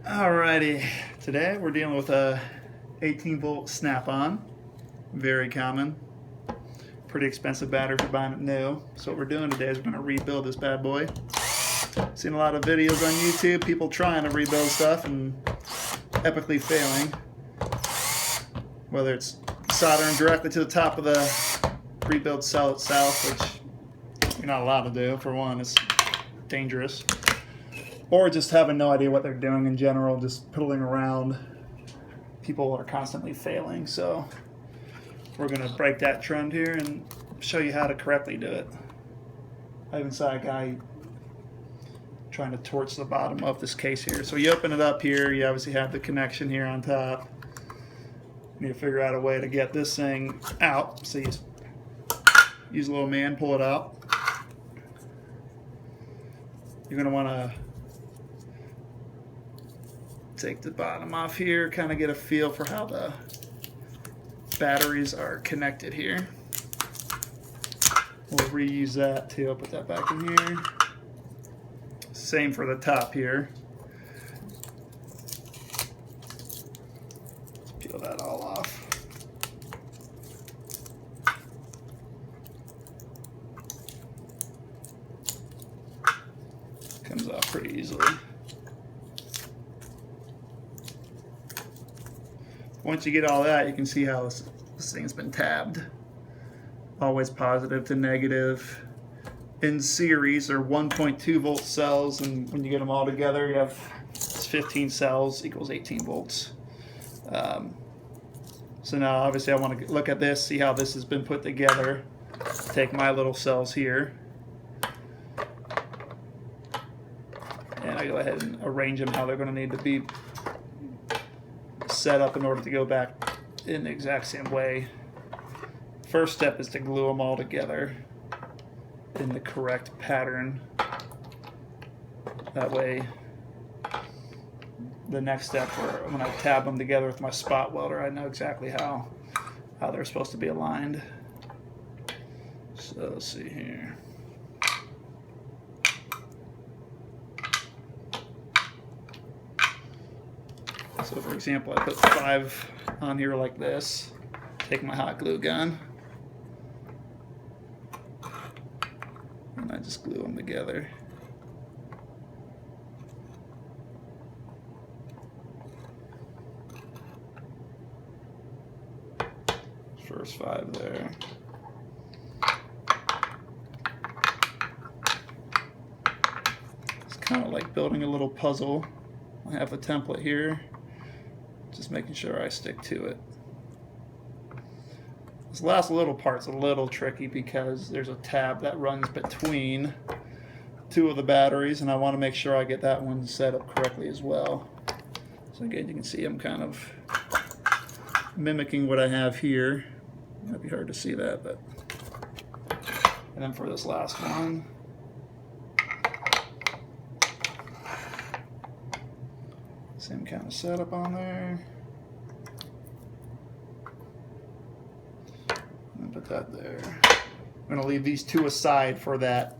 Alrighty, today we're dealing with a 18 volt snap-on, very common, pretty expensive battery for buying it new. So what we're doing today is we're going to rebuild this bad boy. Seen a lot of videos on YouTube, people trying to rebuild stuff and epically failing. Whether it's soldering directly to the top of the rebuild cell itself, which you're not allowed to do, for one, it's dangerous. Or just having no idea what they're doing in general, just piddling around. People are constantly failing, so we're going to break that trend here and show you how to correctly do it. I even saw a guy trying to torch the bottom of this case here. So you open it up here, you obviously have the connection here on top. You need to figure out a way to get this thing out. So you use a little man, pull it out. You're going to want to take the bottom off here, kind of get a feel for how the batteries are connected here. We'll reuse that too. I'll put that back in here. Same for the top here. Peel that all off. Comes off pretty easily. Once you get all that, you can see how this thing's been tabbed. Always positive to negative. In series, they're 1.2 volt cells, and when you get them all together, you have 15 cells equals 18 volts. So now, obviously, I want to look at this, see how this has been put together. Take my little cells here, and I go ahead and arrange them how they're going to need to be set up in order to go back in the exact same way. First step is to glue them all together in the correct pattern. That way, the next step, when I tab them together with my spot welder, I know exactly how they're supposed to be aligned. So let's see here. So for example, I put 5 on here like this, take my hot glue gun, and I just glue them together. First 5 there. It's kind of like building a little puzzle. I have the template here. Just making sure I stick to it. This last little part's a little tricky because there's a tab that runs between 2 of the batteries, and I want to make sure I get that one set up correctly as well. So again, you can see I'm kind of mimicking what I have here. It might be hard to see that, but. And then for this last one, same kind of setup on there. And put that there. I'm going to leave these 2 aside for that,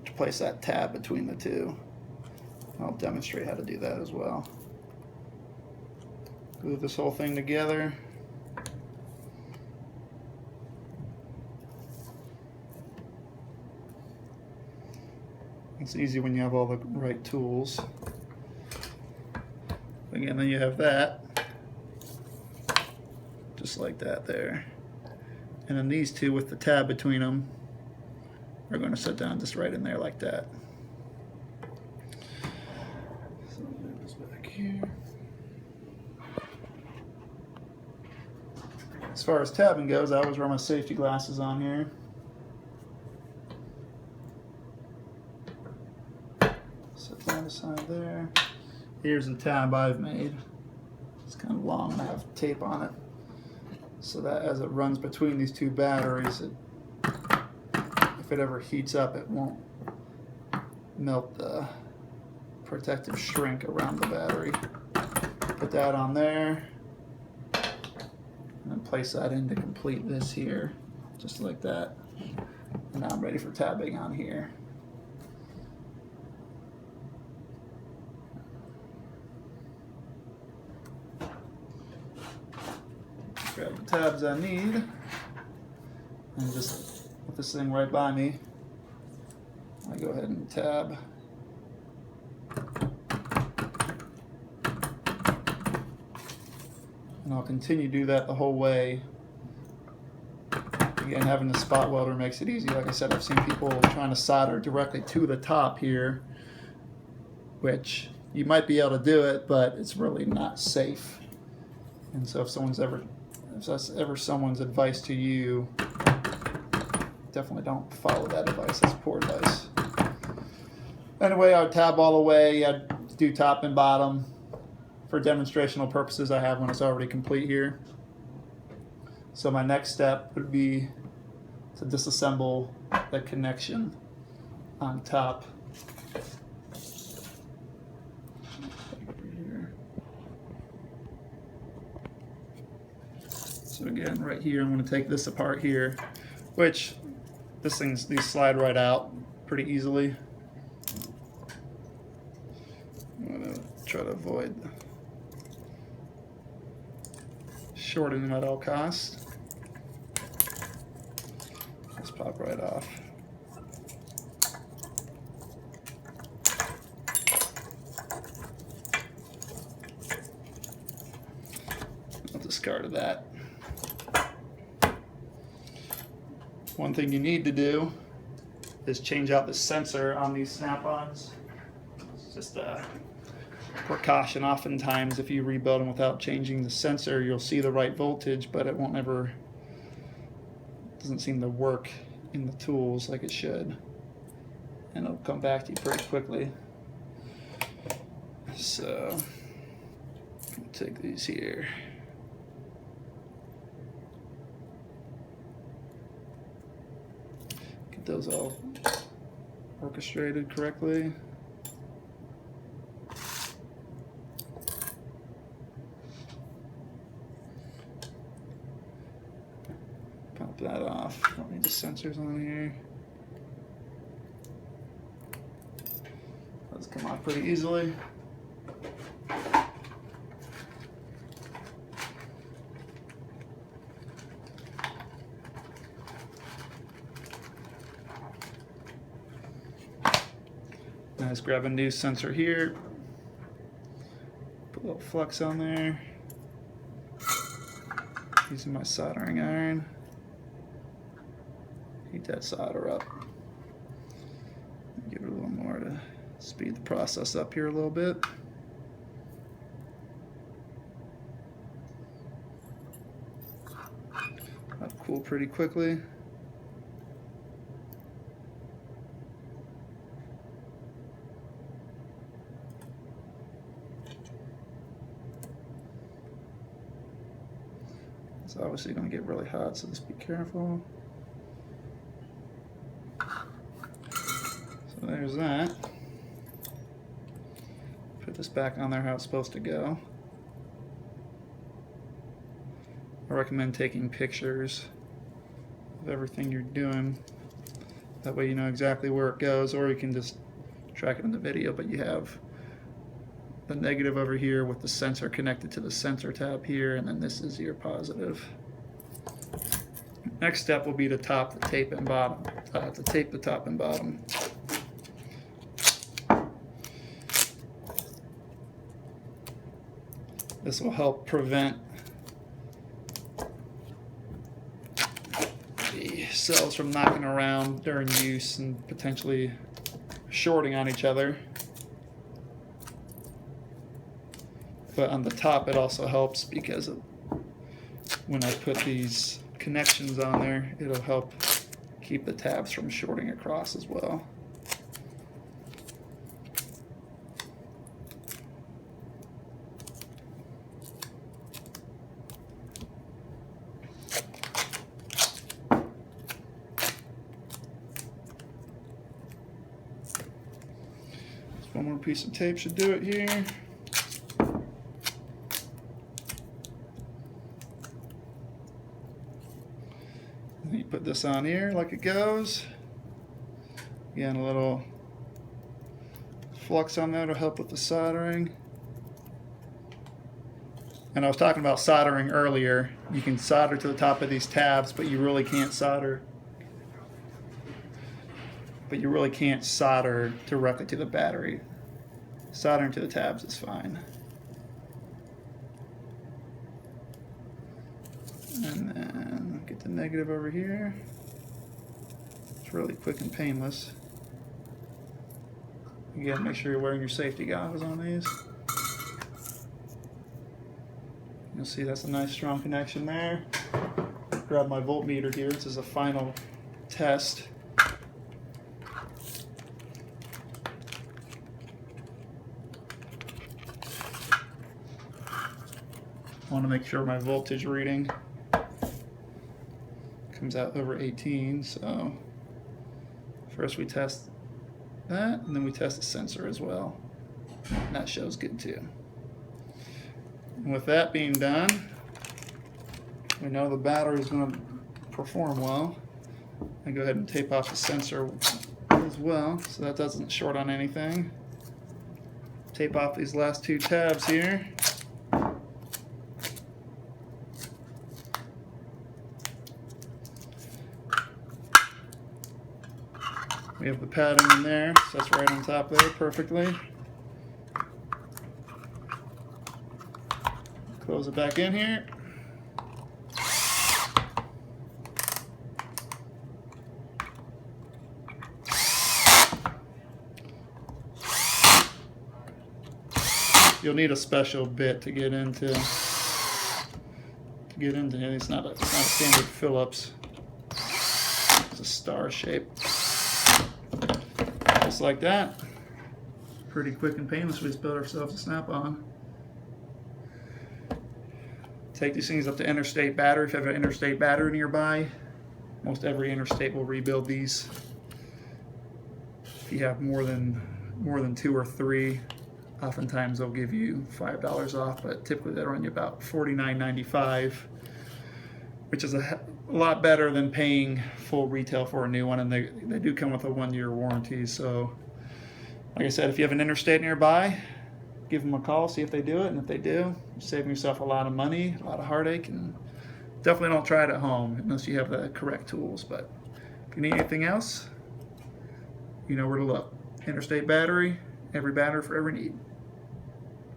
to place that tab between the 2. I'll demonstrate how to do that as well. Glue this whole thing together. It's easy when you have all the right tools. Again, then you have that, just like that there. And then these 2 with the tab between them are going to sit down just right in there like that. So I'll move this back here. As far as tabbing goes, I always wear my safety glasses on here. Set that aside there. Here's the tab I've made. It's kind of long and I have tape on it, so that as it runs between these 2 batteries, if it ever heats up, it won't melt the protective shrink around the battery. Put that on there, and then place that in to complete this here, just like that. And now I'm ready for tabbing on here. Grab the tabs I need, and just with this thing right by me, I go ahead and tab. And I'll continue to do that the whole way. Again, having the spot welder makes it easy. Like I said, I've seen people trying to solder directly to the top here, which you might be able to do it, but it's really not safe. And so if that's ever someone's advice to you, definitely don't follow that advice. That's poor advice. Anyway, I would tab all the way. I'd do top and bottom. For demonstrational purposes, I have one that's already complete here. So my next step would be to disassemble the connection on top. So again, right here, I'm going to take this apart here, which these slide right out pretty easily. I'm going to try to avoid shorting them at all costs. Just pop right off. I'll discard that. One thing you need to do is change out the sensor on these snap-ons. It's just a precaution. Oftentimes, if you rebuild them without changing the sensor, you'll see the right voltage, but it doesn't seem to work in the tools like it should. And it'll come back to you pretty quickly. So, I'll take these here. Get those all orchestrated correctly. Pop that off. Don't need the sensors on here. Those come off pretty easily. Now let's grab a new sensor here. Put a little flux on there. Using my soldering iron. Heat that solder up. Give it a little more to speed the process up here a little bit. That'll cool pretty quickly. It's obviously going to get really hot, so just be careful. So there's that. Put this back on there how it's supposed to go. I recommend taking pictures of everything you're doing. That way you know exactly where it goes, or you can just track it in the video, but you have the negative over here with the sensor connected to the sensor tab here, and then this is your positive. Next step will be to top the tape and bottom. To tape the top and bottom. This will help prevent the cells from knocking around during use and potentially shorting on each other. But on the top it also helps because when I put these connections on there, it'll help keep the tabs from shorting across as well. One more piece of tape should do it here. And you put this on here like it goes. Again, a little flux on there to help with the soldering. And I was talking about soldering earlier. You can solder to the top of these tabs, but you really can't solder. Directly to the battery. Soldering to the tabs is fine. And then get the negative over here. It's really quick and painless. Again, make sure you're wearing your safety goggles on these. You'll see that's a nice strong connection there. Grab my voltmeter here. This is a final test. I want to make sure my voltage reading comes out over 18. So first we test that, and then we test the sensor as well. And that shows good too. And with that being done, we know the battery is going to perform well. I go ahead and tape off the sensor as well, so that doesn't short on anything. Tape off these last two tabs here. We have the padding in there, so that's right on top there perfectly. Close it back in here. You'll need a special bit to get into it. It's not a standard Phillips. It's a star shape. Just like that. Pretty quick and painless. We just built ourselves a Snap-on. Take these things up to Interstate Battery. If you have an Interstate Battery nearby, most every Interstate will rebuild these. If you have more than 2 or 3, oftentimes they'll give you $5 off, but typically they run you about $49.95, which is a lot better than paying full retail for a new one, and they do come with a 1-year warranty. So like I said, if you have an Interstate nearby, give them a call, see if they do it, and if they do, you're saving yourself a lot of money, a lot of heartache, and definitely don't try it at home unless you have the correct tools. But if you need anything else, you know where to look. Interstate Battery, every battery for every need.